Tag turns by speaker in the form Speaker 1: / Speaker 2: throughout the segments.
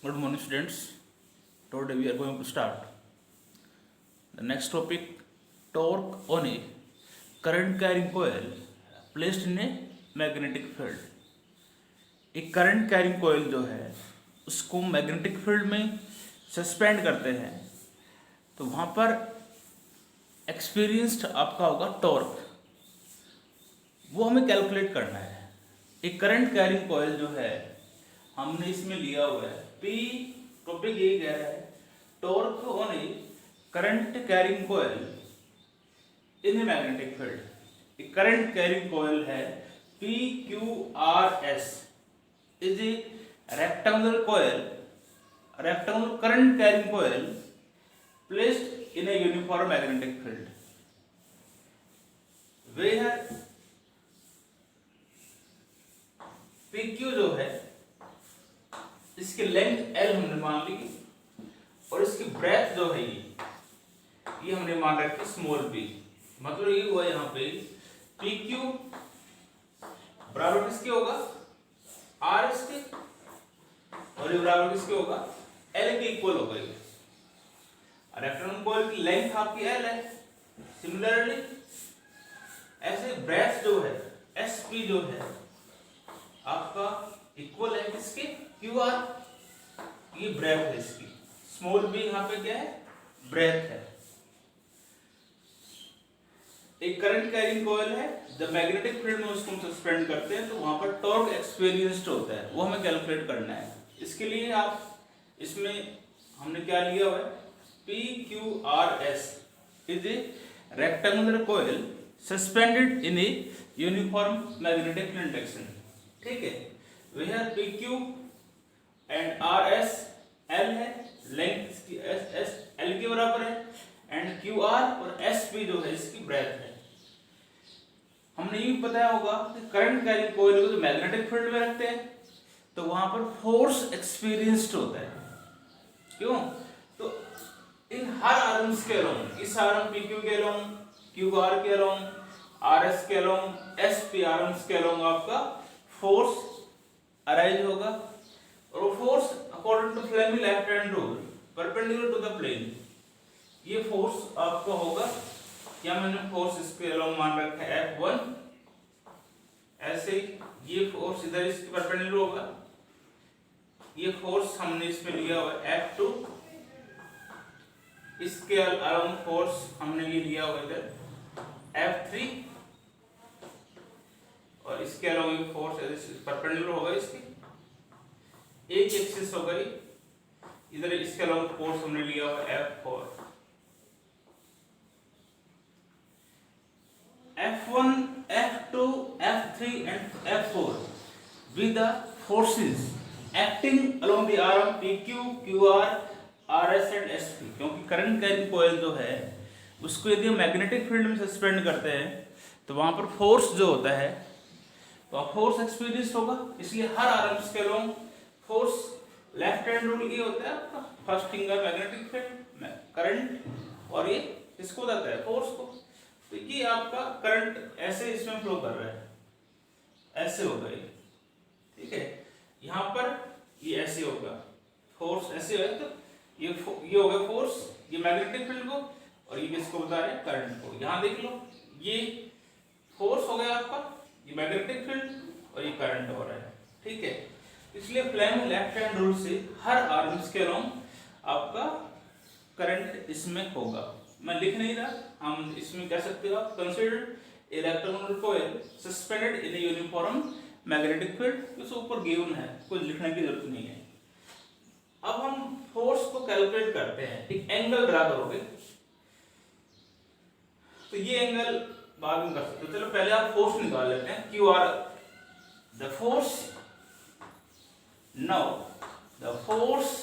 Speaker 1: Good morning, students. Today we are going to start the next topic: torque on a current carrying coil placed in a magnetic field. एक current carrying कोयल जो है उसको magnetic field में suspend करते हैं तो वहाँ पर एक्सपीरियंस्ड आपका होगा टॉर्क, वो हमें कैलकुलेट करना है। एक करंट कैरिंग कोयल जो है हमने इसमें लिया हुआ है पी, टॉपिक यही कह रहा है torque on a current carrying coil in a magnetic field. एक करंट कैरिंग कोयल है P Q R S is a rectangular current carrying coil placed in a uniform magnetic field where PQ जो है इसकी length L हमने मान ली और इसकी breath जो है ये हमने मान रखी स्मॉल p। मतलब ये हुआ यहाँ पे PQ बराबर किसके होगा आर एस के और ये बराबर किसके होगा एल के इक्वल होगा। ये रेक्टेंगुलर कोयल की लेंथ आपकी एल है। सिमिलरली ऐसे ब्रेथ जो है एस पी जो है आपका इक्वल है किसके क्यू आर, ये ब्रेथ है इसकी। स्मॉल बी यहाँ पे क्या है ब्रेथ है। एक करंट कैरिंग कोयल है, जब मैग्नेटिक फील्ड में उसको हम सस्पेंड करते हैं तो वहां पर टॉर्क एक्सपीरियंस्ड होता है, वो हमें कैलकुलेट करना है। इसके लिए आप इसमें हमने क्या लिया हुआ है P Q R S is a rectangular coil suspended in a uniform magnetic field direction. ठीक है, where P Q and R S L है, लेंथ इसकी एस एस एल के बराबर है एंड क्यू आर और एस पी जो है इसकी ब्रेथ है। हमने ये बताया होगा कि करंट कैरिंग कोयल को जो मैग्नेटिक फील्ड में रखते हैं तो वहां पर फोर्स एक्सपीरियंस्ड होता है। क्यों? तो इन हर आर्म्स के अलोंग, इस आर्म पी क्यू के अलोंग, क्यू आर के अलोंग, आर एस के अलोंग, एस पी आर्म्स के अलोंग आपका फोर्स अराइज होगा और वो force according to Fleming left hand rule perpendicular to the plane, ये फोर्स आपका होगा। क्या मैंने फोर्स इसके अलोंग मान रखा है F1, ऐसे ये फोर्स इधर इसके परपेंडिकुलर होगा। ये फोर्स हमने इसमें लिया हुआ है F2, इसके अलोंग फोर्स हमने ये लिया हुआ इधर F3 और इसके अलोंग एक फोर्स परपेंडिकुलर होगा इसकी, एक एक्सिस होगा इधर। इसके अलोंग फोर्स हमने लिया हुआ है F4। F1, F2, F3 and F4 with the forces acting along the arm PQ, QR, RS and SP। क्योंकि करंट कैरिंग कोयल जो है उसको यदि हम मैग्नेटिक फील्ड में सस्पेंड करते हैं तो वहां पर फोर्स जो होता है तो फोर्स एक्सपीरियंस होगा, इसलिए हर आर्म्स के along force left hand rule ये होता है आपका first finger magnetic field current और ये इसको बताता है फोर्स को। तो ये आपका करंट ऐसे इसमें फ्लो कर रहा है, ऐसे होगा ये। ठीक है, यहाँ पर ये ऐसे होगा, फोर्स ऐसे होगा तो ये होगा फोर्स, ये मैग्नेटिक फील्ड को और ये किसको बता रहे हैं करंट को। यहाँ देख लो ये फोर्स हो गया आपका, ये मैग्नेटिक फील्ड और ये करंट हो रहा है। ठीक है, इसलिए फ्लेम लेफ्ट हैंड रूल से हर आर्म्स के अलोंग आपका करंट इसमें होगा। मैं लिख नहीं रहा, हम इसमें कह सकते हो आप consider a rectangular coil suspended in a uniform magnetic field, उसके ऊपर गिवन है, कुछ लिखने की जरूरत नहीं है। अब हम फोर्स को कैलकुलेट करते हैं। एक एंगल ड्रा करोगे तो ये एंगल बाद में कर सकते हो। चलो पहले आप फोर्स निकाल लेते हैं Q R. The force now the force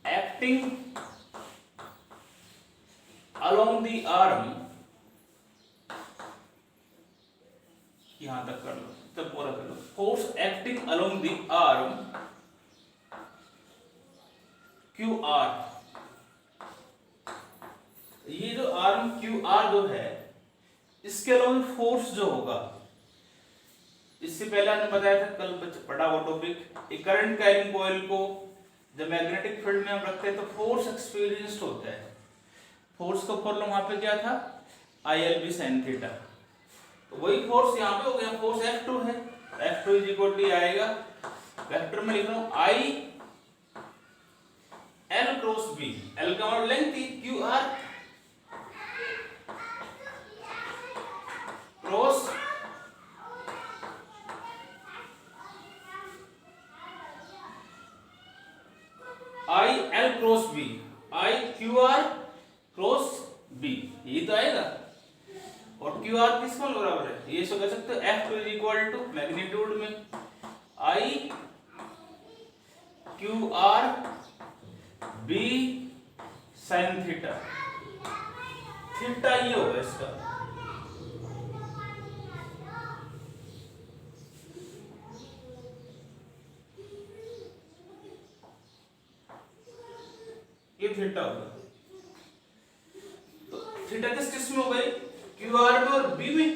Speaker 1: acting along the arm, यहां तक कर लो, तब पूरा कर लो। Force acting along the arm Q R, ये जो आर्म क्यू आर जो है इसके अलावा फोर्स जो होगा, इससे पहले हमने बताया था कल पढ़ा वो टॉपिक, एक करंट कैरिंग कॉइल को जब मैग्नेटिक फील्ड में हम रखते हैं तो फोर्स एक्सपीरियंस्ड होता है। फोर्स का फॉर्मूला वहां पे क्या था, ILB sin थीटा। तो वही फोर्स यहाँ पे हो गया, फोर्स F2 है। F2 इज इक्वल टू आएगा, वेक्टर में लिख रहा हूँ I L cross B। L का मतलब लेंथ थी, QR cross I L cross B, I QR cross B, ये तो आएगा। और QR किस में बराबर है, ये सो कह सकते हो F2 is equal to magnitude में I QR B sin theta. Theta ये होगा इसका, ये थीटा होगा। तो थीटा किस में हो गई, QR में और B में।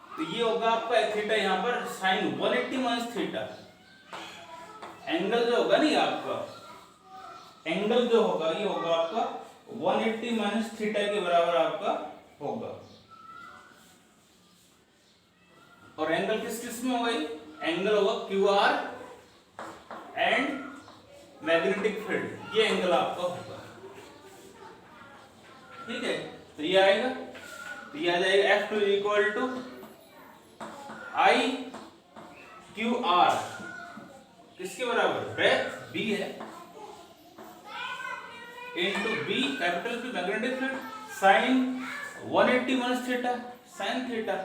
Speaker 1: तो ये होगा आपका थीटा यहाँ पर साइन 180 माइनस थीटा। एंगल जो होगा नहीं आपका, एंगल जो होगा ये होगा आपका 180 माइनस थीटा के बराबर आपका होगा। और एंगल किस में होगा, एंगल होगा QR एंड मैग्नेटिक फील्ड, ये एंगल आपका होगा। ठीक है, तो ये आएगा, तो ये आ जाएगा F2 equal to I QR किसके बराबर, ब्रेथ B है into B capital B magnetic field sine 180 minus theta sine theta,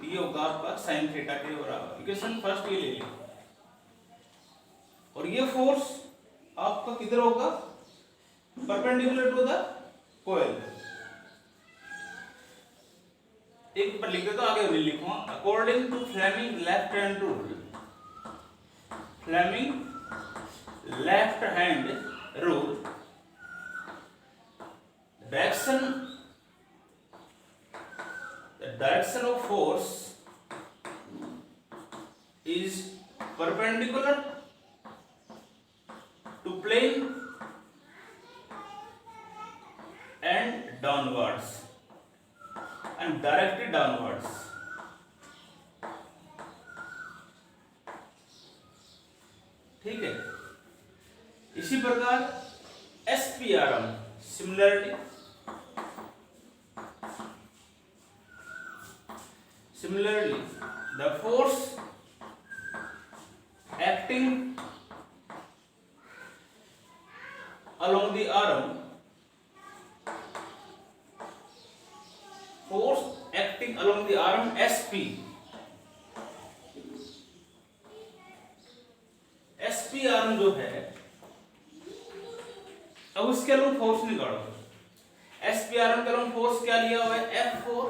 Speaker 1: ये होगा आपका साइन थीटा के बराबर। इक्वेशन फर्स्ट ये ले ली। और ये फोर्स आपका किधर होगा, परपेंडिकुलर टू द कोयल। एक पर लिख दे तो आगे नहीं लिखूंगा। According to Fleming left hand rule, Fleming left hand rule, the direction of force is perpendicular to plane and downwards and directly downwards। ठीक है, इसी प्रकार SPRM similarly the force acting along the arm, force acting along the arm SP, SP arm जो है, अब उसके अलग force निकालो। SP आर्म का अलग फोर्स क्या लिया हुआ है, F4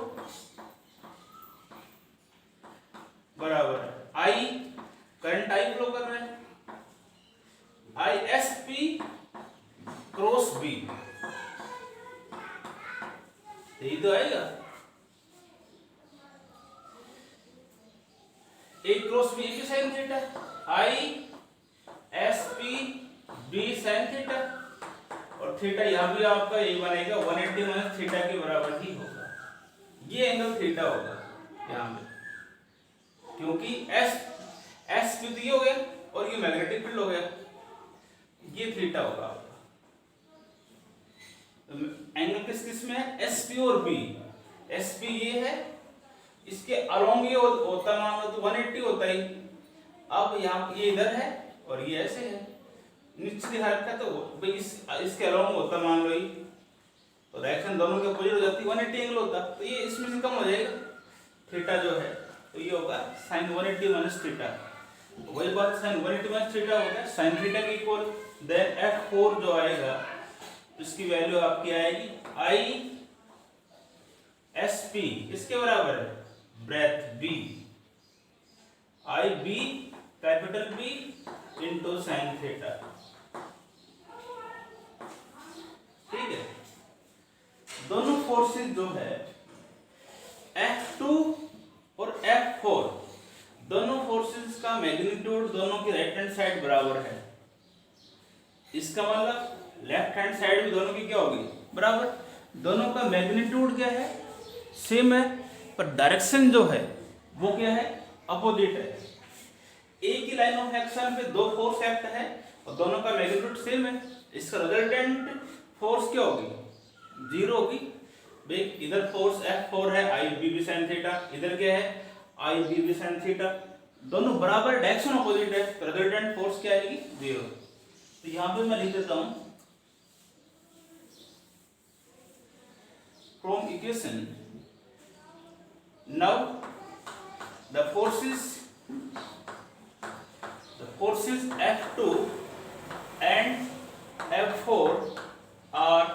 Speaker 1: बराबर I करंट I फ्लो कर रहे हैं, ISP क्रॉस B, यही तो आएगा। A क्रॉस B की sine theta, ISP B sine theta, और थीटा यहां भी आपका ये बनेगा 180 माइनस थीटा के बराबर ही होगा। ये एंगल थीटा होगा यहां पे, क्योंकि SP तो ये हो गया और ये मैग्नेटिक फील्ड हो गया, ये थीटा होगा आपका। तो एंगल किस में है, SP और B। SP ये है, इसके अलोंग ये होता मान लो तो 180 होता ही। अब यहाँ ये इधर है और ये ऐसे है, निचली हाइट का, तो भाई इसके अलोंग होता मान लो ये, तो डायरेक्शन दोनों के अपोजिट हो जाती, 180 एंगल होता, तो ये इसमें से कम हो जाएगा थीटा जो है, तो ये होगा साइन 180 माइनस थीटा। तो वही बात, साइन 180 माइनस थीटा होगा साइन थीटा के इक्वल, देन F4 जो आएगा इसकी वैल्यू आपकी आएगी ISP इसके बराबर है, breadth B, IB capital B into sine theta. ठीक है, दोनों फोर्सेस जो है F2 और F4 दोनों फोर्सेस का मैग्नीट्यूड दोनों की राइट हैंड साइड बराबर है। इसका मतलब लेफ्ट हैंड साइड भी दोनों की क्या होगी, बराबर। दोनों का मैग्नीट्यूड क्या है, सेम है, पर डायरेक्शन जो है वो क्या है, अपोजिट है। एक ही लाइन ऑफ एक्शन पे दो फोर्स एक्ट है और दोनों का मैग्नीट्यूड सेम है। इसका रिजल्टेंट फोर्स क्या होगी, जीरो होगी। भाई इधर फोर्स F4 है, I B B sin theta, इधर क्या है, I B B sin theta, दोनों बराबर डायरेक्शन अपोजिट है, तो रिजल्टेंट फोर्स क्या आएगी, जीरो। तो यहां पे मैं लिख देता हूं from equation now the forces F2 and F4 are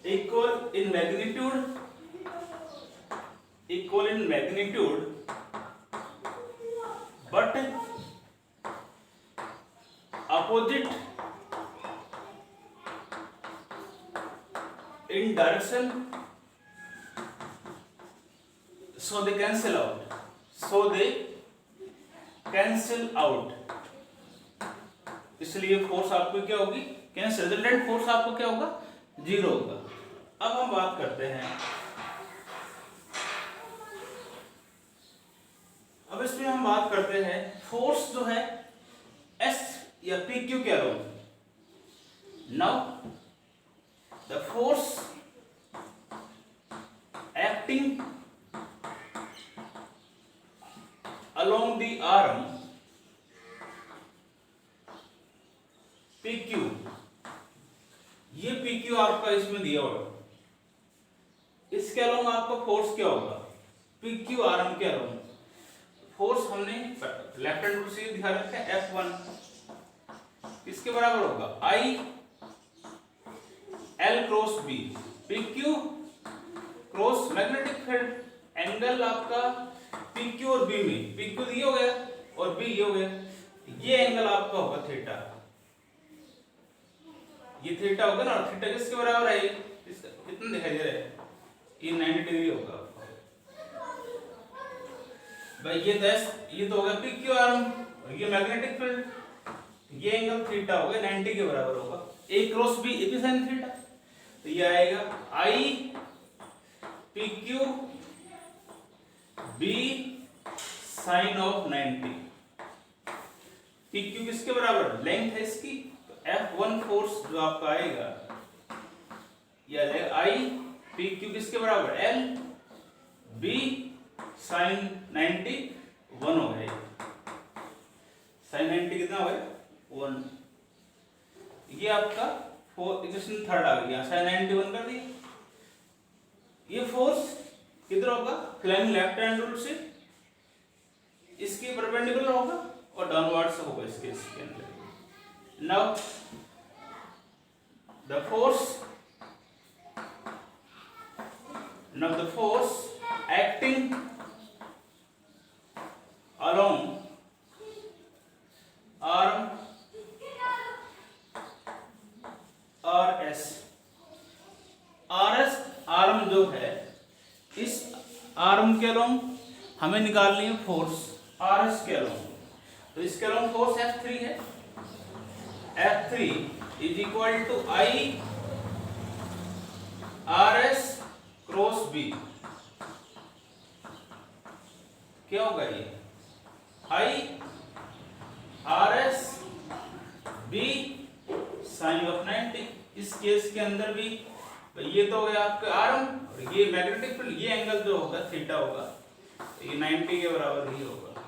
Speaker 1: equal in magnitude but opposite in direction, so they cancel out, इसलिए फोर्स आपको क्या होगी, कैंसिल, रिजल्टेंट फोर्स आपको क्या होगा, जीरो होगा। अब हम बात करते हैं, अब इसमें हम बात करते हैं फोर्स जो है एस या पी क्यू के around. Now the force acting along the arm PQ, ये PQ आपका इसमें दिया होगा, इसके अलावा आपका फोर्स क्या होगा, PQ आर्म के अलावा फोर्स हमने लेफ्ट हैंड रूल से दिखा रखा है F1, इसके बराबर होगा I L cross B, PQ cross magnetic field, angle आपका PQ और B में, PQ ये हो गया और B ये हो गया, ये एंगल आपका होगा थीटा, ये थीटा होगा ना, थीटा किसके बराबर है, कितना दिखाई दे रहा है, ये 90 डिग्री होगा भाई। ये तो होगा PQ आर्म और ये मैग्नेटिक फील्ड, ये एंगल थीटा होगा 90 के बराबर होगा, A cross B A B sin theta, तो ये आएगा I PQ B sine of 90। PQ किसके बराबर, लेंथ है इसकी, तो F1 फोर्स जो आपका आएगा या I PQ किसके बराबर, L B साइन 90 1 हो गया, साइन 90 कितना हो गया 1। ये आपका इक्वेशन थर्ड आ गया, साइन 90 1 कर दिया। ये फोर्स किधर होगा, फ्लेमिंग लेफ्ट हैंड रूल से इसके परपेंडिकुलर होगा और डाउनवर्ड से होगा इसके अंदर। Now the force acting along arm RS arm जो है, इस आर्म के अलोंग हमें निकालनी है फोर्स RS के अलोंग, तो इसके अलोंग फोर्स F3 है, F3 is equal to I RS cross B, क्या होगा ये I RS B sine of 90। इस केस के अंदर भी ये तो हो गया आपका आर्म और ये मैग्नेटिक फील्ड, ये एंगल जो होगा थीटा होगा, तो ये 90 के बराबर ही होगा,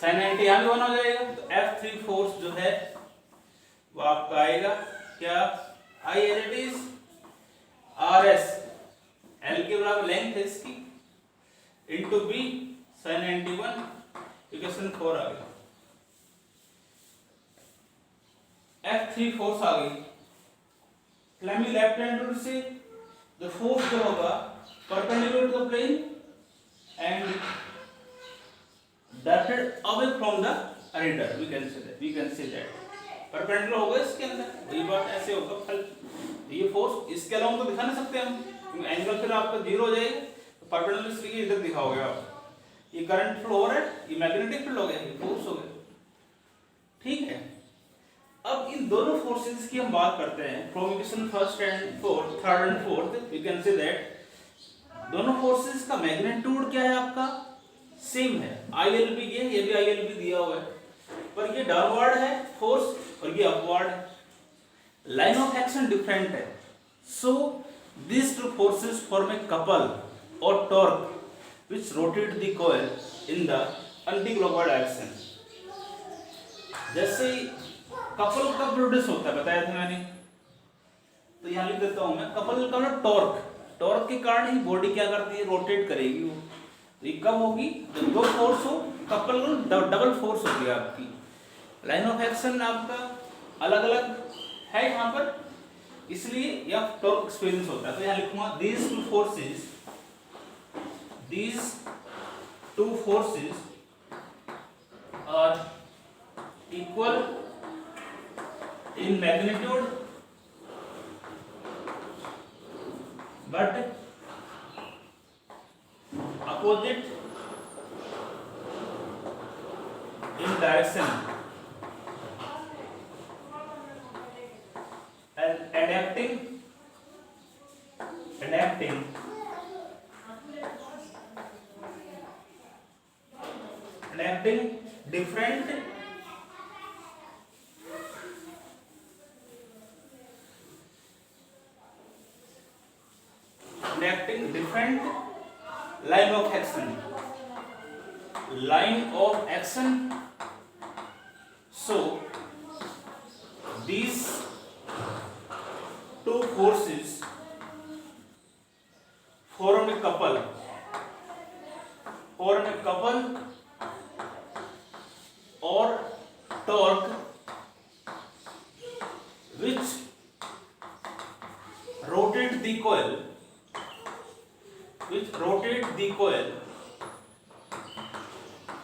Speaker 1: साइन 90 यहां भी 1 हो जाएगा, तो F3 फोर्स जो है वो आपका आएगा क्या, I as it is RS, L के बराबर लेंथ है इसकी, इनटू B साइन 91, इक्वेशन 4 आ गई। F3 फोर्स आ गई, फ्लेमिंग लेफ्ट हैंड रूल से द फोर्स जो होगा perpendicular to the plane and directed away from the reader, we can say that perpendicular होगा इसके अंदर, वही बात ऐसे होगा फल। ये फोर्स इसके अलावा तो दिखा नहीं सकते हम, क्योंकि एंगल फिर आपका जीरो हो जाएगा, तो परपेंडिकुलर इसलिए इधर दिखाओगे आप, ये करंट फ्लो हो रहा है, ये मैग्नेटिक फील्ड हो गया, ये फोर्स हो गया, ठीक है। अब इन दोनों फोर्सेस की हम बात करते हैं from equation first and fourth, third and fourth, we can say that दोनों फोर्सेस का मैग्नीट्यूड क्या है आपका सेम है, ILB ये भी ILB दिया हुआ है, पर ये डाउनवर्ड है फोर्स और ये अपवर्ड है, लाइन ऑफ एक्शन डिफरेंट है, सो these two forces form a couple or torque which rotate the coil in the anti-clockwise direction। जैसे कपल कब प्रोड्यूस होता है बताया था मैंने, तो यहाँ लिख देता हूं मैं, कपल का मतलब टॉर्क, टॉर्क के कारण ही बॉडी क्या करती है, रोटेट करेगी वो, तो ये कब होगी जब दो फोर्स हो, कपल डबल फोर्स होगी आपकी, लाइन ऑफ एक्शन आपका अलग अलग है यहाँ पर, इसलिए यह टॉर्क एक्सपीरियंस होता है। तो यहाँ लिखूंगा these two forces are equal in magnitude but opposite in direction and adapting different line of action, so these two forces form a couple or torque which rotate the coil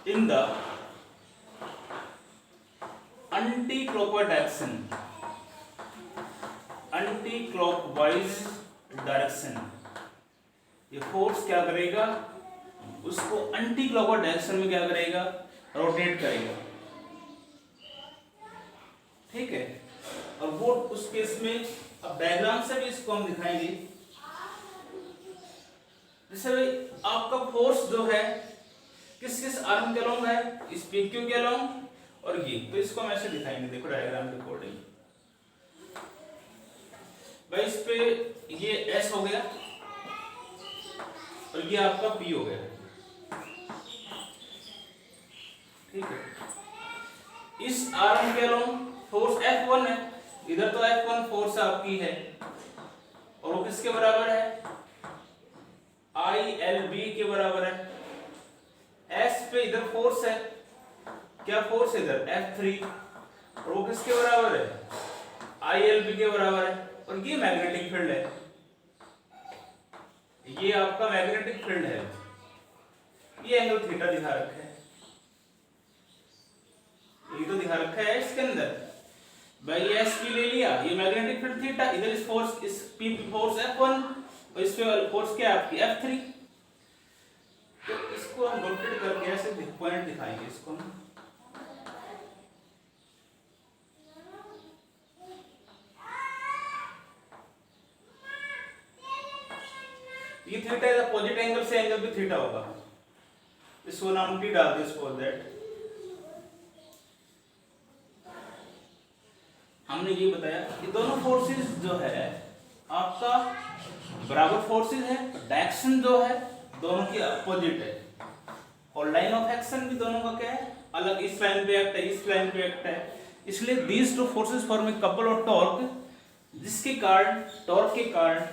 Speaker 1: in the anti-clockwise direction। ये force क्या करेगा, उसको anti clockwise direction में क्या करेगा, rotate करेगा, ठीक है। और वो उस केस में अब डायग्राम से भी इसको हम दिखाएंगे, जैसे भाई आपका फोर्स जो है किस आर्म के अलोंग है, इस PQ के अलोंग और ये, तो इसको हम ऐसे दिखाएंगे, देखो डायग्राम के अकॉर्डिंग, भाई इस पे ये S हो गया और ये आपका P हो गया, ठीक है। इस आर्म के अलोंग फोर्स F1 है, इधर तो F1 फोर्स आपकी है और वो किसके बराबर है, ILB के बराबर है। S पे इधर फोर्स है, क्या फोर्स है इधर F3 और वो किसके बराबर है, ILB के बराबर है, और ये मैग्नेटिक फील्ड है, ये आपका मैग्नेटिक फील्ड है, ये एंगल थीटा दिखा रखा है, ये तो दिखा रखा है इसके अंदर, भाई एस पी ले लिया, ये मैग्नेटिक फील्ड थीटा, इधर इस फोर्स, इस पी फोर्स F1 और इस पे फोर्स क्या है आपकी F3, तो इसको हम रोटेट करके ऐसे पॉइंट दिखाएंगे इसको हम, ये थीटा है, अपोजिट एंगल से एंगल भी थीटा होगा, इसको नाम टी डाल दे, सपोज दैट हमने ये बताया कि दोनों फोर्सेस जो है आपका बराबर फोर्सेस है, डायरेक्शन जो है दोनों की अपोजिट है, और लाइन ऑफ एक्शन भी दोनों का क्या है, अलग, इस लाइन पे एक्ट है, इस लाइन पे एक्ट है, इसलिए these two forces form a couple और टॉर्क, जिसके कारण टॉर्क के कारण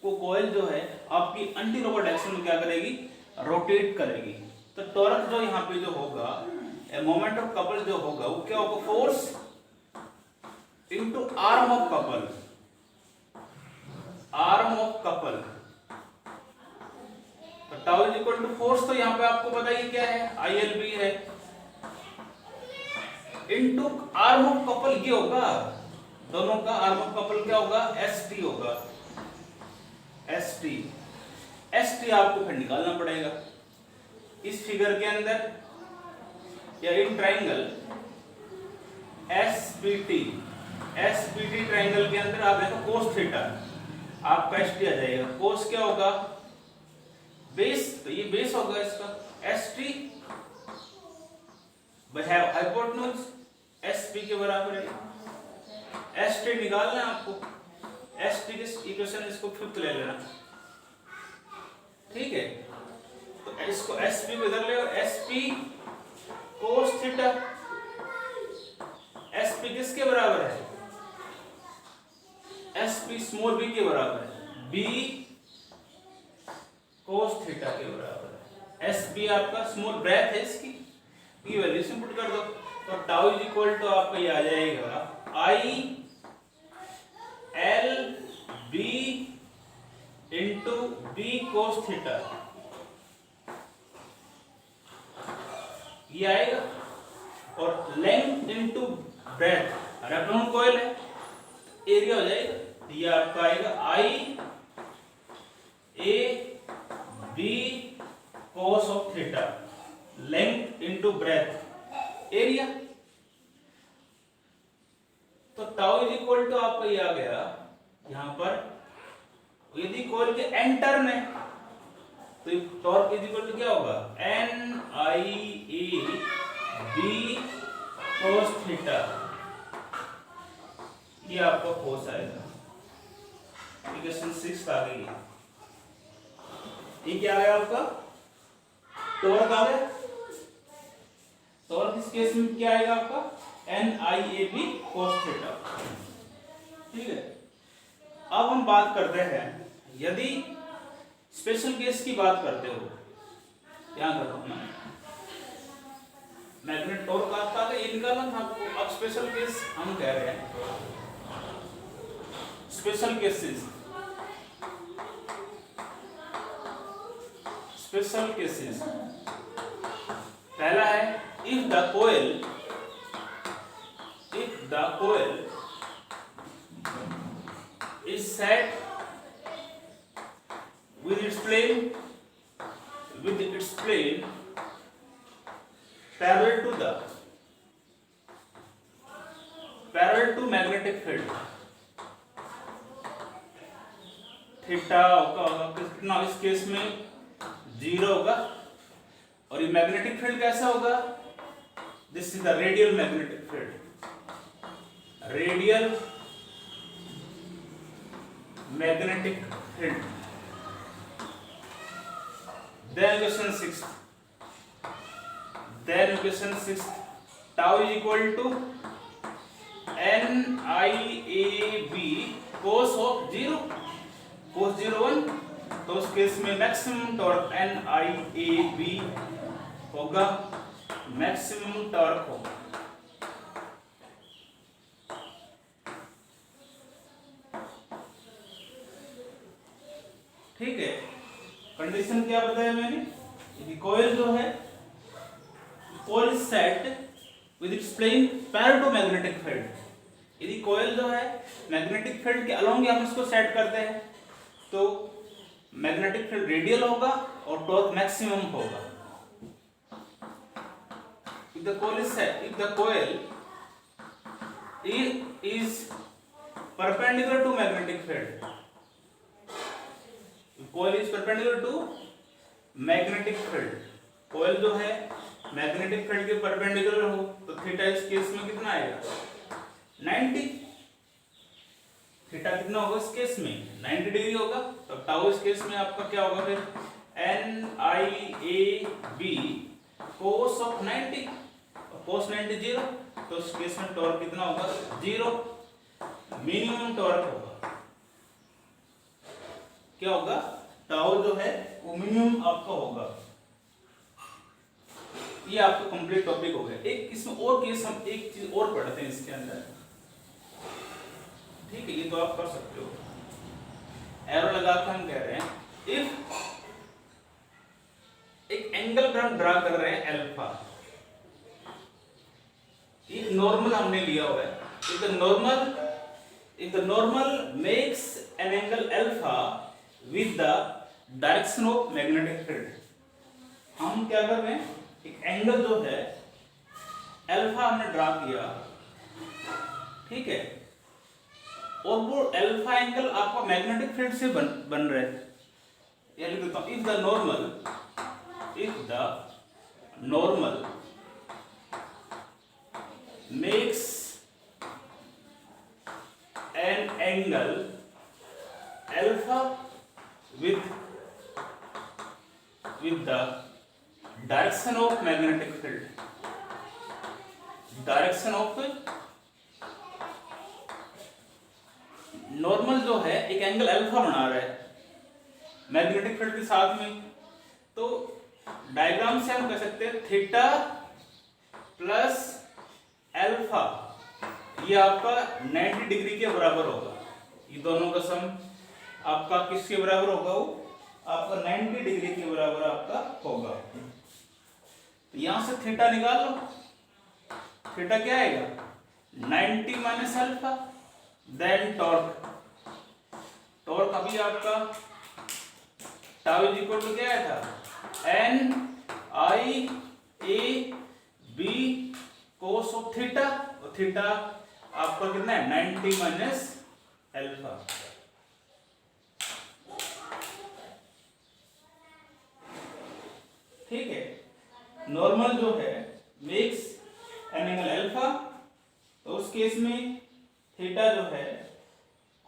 Speaker 1: वो कॉइल जो है आपकी एंटी क्लॉकवाइज डायरेक्शन में क्या करेगी, रोटेट करेगी। तो टॉर्क जो यहाँ पे जो होगा, मोमेंट ऑफ कपल जो होगा वो क्या होगा, force into arm of couple, तो tau is equal to force, तो यहाँ पे आपको पता ही क्या है, ILB है, इनटू आर्म ऑफ कपल ये होगा, दोनों का आर्म ऑफ कपल क्या होगा, ST होगा, ST। एस टी आपको फिर निकालना पड़ेगा। इस फिगर के अंदर या in triangle S P T triangle के अंदर आप देखो कोस थीटा, आपका एस टी आ जाएगा। कोस क्या होगा? बेस, तो ये बेस होगा इसका। S T hypotenuse S P के बराबर है। एस टी निकालना है आपको। एस टी की इक्वेशन इसको फिफ्थ ले लेना, ठीक है। तो इसको एस पी को इधर ले, S P cos theta. S P किसके बराबर है? एस पी स्मॉल बी के बराबर है, बी कोस थीटा के बराबर है। एस बी आपका स्मॉल ब्रेथ है, इसकी वैल्यू से पुट कर दो, तो टाउ इज इक्वल टू आपका ये आ जाएगा I L B into B cos theta, ये आएगा। और length into breadth, rectangular coil है, एरिया हो जाएगा, ये आपका आएगा I A B cos of theta, length into breadth, area. तो टाउ इज इक्वल टू आपका ये आ गया यहां पर, यदि कॉइल के एन टर्न है तो टॉर्क इज इक्वल टू क्या होगा? N I A B cos theta, ये आपका कोस आएगा। इक्वेशन 6 आ गई। ये क्या आया आपका? टॉर्क आ गया। टॉर्क इस केस में क्या आएगा आपका? N I A B cos theta, ठीक है। अब हम बात करते हैं, यदि स्पेशल केस की बात करते हो, यहां करो ना, मैग्नेट टॉर्क आपका ये निकालना था आपको। अब स्पेशल केस हम कह रहे हैं, स्पेशल केसेस, स्पेशल केसेस। पहला है if the coil is set with its plane parallel to magnetic field, theta होगा कितना? इस केस में 0 होगा। और ये मैग्नेटिक फील्ड कैसा होगा? This is the radial magnetic field, radial magnetic field. Then equation 6 tau is equal to n I a b cos of 0, cos 0 1, तो उस केस में maximum torque n I a b होगा, maximum torque होगा। ठीक है। Condition क्या बताया मैंने? यदि कॉइल जो है, coil set with its plane parallel to magnetic field. यदि कॉइल जो है मैग्नेटिक फील्ड के अलोंग हम इसको सेट करते हैं, तो मैग्नेटिक फील्ड रेडियल होगा और टॉर्क मैक्सिमम होगा। if the coil is set, if the coil is perpendicular to magnetic field, coil is perpendicular to magnetic field, coil जो है मैग्नेटिक फील्ड के परपेंडिकुलर हो, तो थीटा इस केस में कितना आएगा? 90। थीटा कितना होगा इस केस में? 90 डिग्री होगा। तो टाउ इस केस में आपका क्या होगा फिर? N I A B cos of 90, cos 90 0, तो इस केस में टॉर्क कितना होगा? 0। मिनिमम टॉर्क होगा, क्या होगा? टाउ जो है वो मिनिमम आपका होगा। ये आपका कंप्लीट टॉपिक हो गया। एक इसमें और केस हम एक चीज और पढ़ते हैं इसके अंदर, ठीक है? ये तो आप कर सकते हो। एरो लगा के हम कह रहे हैं इफ एक एंगल हम ड्रा कर रहे हैं अल्फा, एक नॉर्मल हमने लिया हुआ है। if the normal makes an angle alpha with the direction of magnetic field. हम क्या कर रहे हैं, एक एंगल जो है अल्फा हमने ड्रा किया, ठीक है, और वो अल्फा एंगल आपका मैग्नेटिक फील्ड से बन रहा है। या लिख देता हूं, if the normal makes an angle alpha with the direction of magnetic field, direction of normal जो है एक एंगल अल्फा बना रहा है मैग्नेटिक फील्ड के साथ में, तो डायग्राम से हम कह सकते हैं थीटा प्लस अल्फा ये आपका 90 डिग्री के बराबर होगा। ये दोनों का सम आपका किसके बराबर होगा, वो आपका 90 डिग्री के बराबर आपका होगा। तो यहां से थीटा निकाल लो, थीटा क्या आएगा 90 माइनस अल्फा, देन टॉर्क अभी आपका टाउ इज इक्वल टू क्या आया था N I A B cos of theta, और थीटा आपका कितना है 90 माइनस अल्फा। ठीक है, नॉर्मल जो है मेक्स एन एंगल अल्फा, तो उस केस में थीटा जो है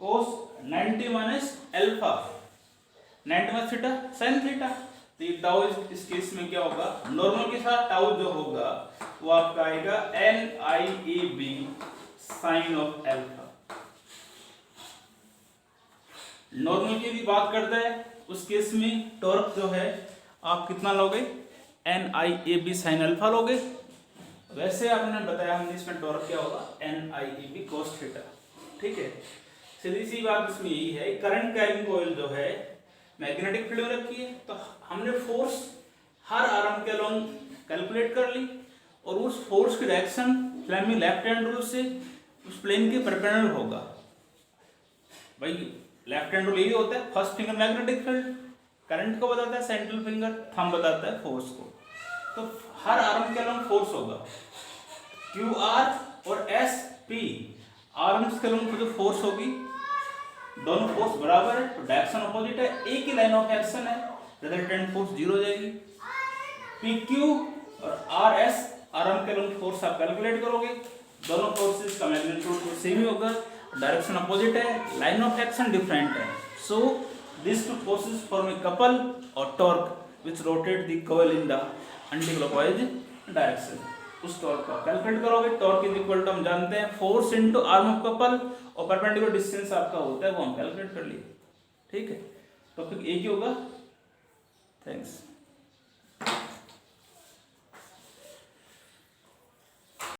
Speaker 1: कोस 90 minus alpha, 90 minus theta sin theta. तो ये टाउ इस केस में क्या होगा, नॉर्मल के साथ टाउ जो होगा वो आपका आएगा NIAB sine of alpha. Normal की भी बात करता है उस केस में टॉर्क जो है आप कितना लोगे NIAB साइन अल्फा लोगे। वैसे आपने बताया हमने इसमें टॉर्क क्या होगा NIAB cos थीटा। ठीक है, सीधी सी बात इसमें यही है, करंट कैरिंग कॉइल जो है मैग्नेटिक फील्ड में रखी है, तो हमने फोर्स हर आर्म के अलोंग कैलकुलेट कर ली, और उस फोर्स की direction Fleming left hand rule से उस प्लेन के परपेंडिकुलर होगा। भाई लेफ्ट हैंड रूल यही होता है, first finger magnetic field current को बताता है, सेंट्रल फिंगर थंब बताता है फोर्स को। तो हर आर्म के अलोंग फोर्स होगा QR और SP, आर्म्स के अलोंग जो फोर्स होगी दोनों फोर्स बराबर है, तो डायरेक्शन अपोजिट है, एक ही लाइन ऑफ एक्शन है, रिजल्टेंट फोर्स 0 हो जाएगी। PQ और RS आर्म के अलोंग फोर्स आप कैलकुलेट करोगे, दोनों फोर्सेस का मैग्नीट्यूड सेम ही होगा, डायरेक्शन अपोजिट है, लाइन ऑफ एक्शन डिफरेंट है। So this two forces form a couple और torque which rotate the coil in the anticlockwise direction. उस टॉर्क का कैलकुलेट करोगे, टॉर्क इज इक्वल टू हम जानते हैं force into arm of couple, और perpendicular distance आपका होता है वो हम कैलकुलेट कर लिए। ठीक है, तो फिर एक ही होगा। थैंक्स।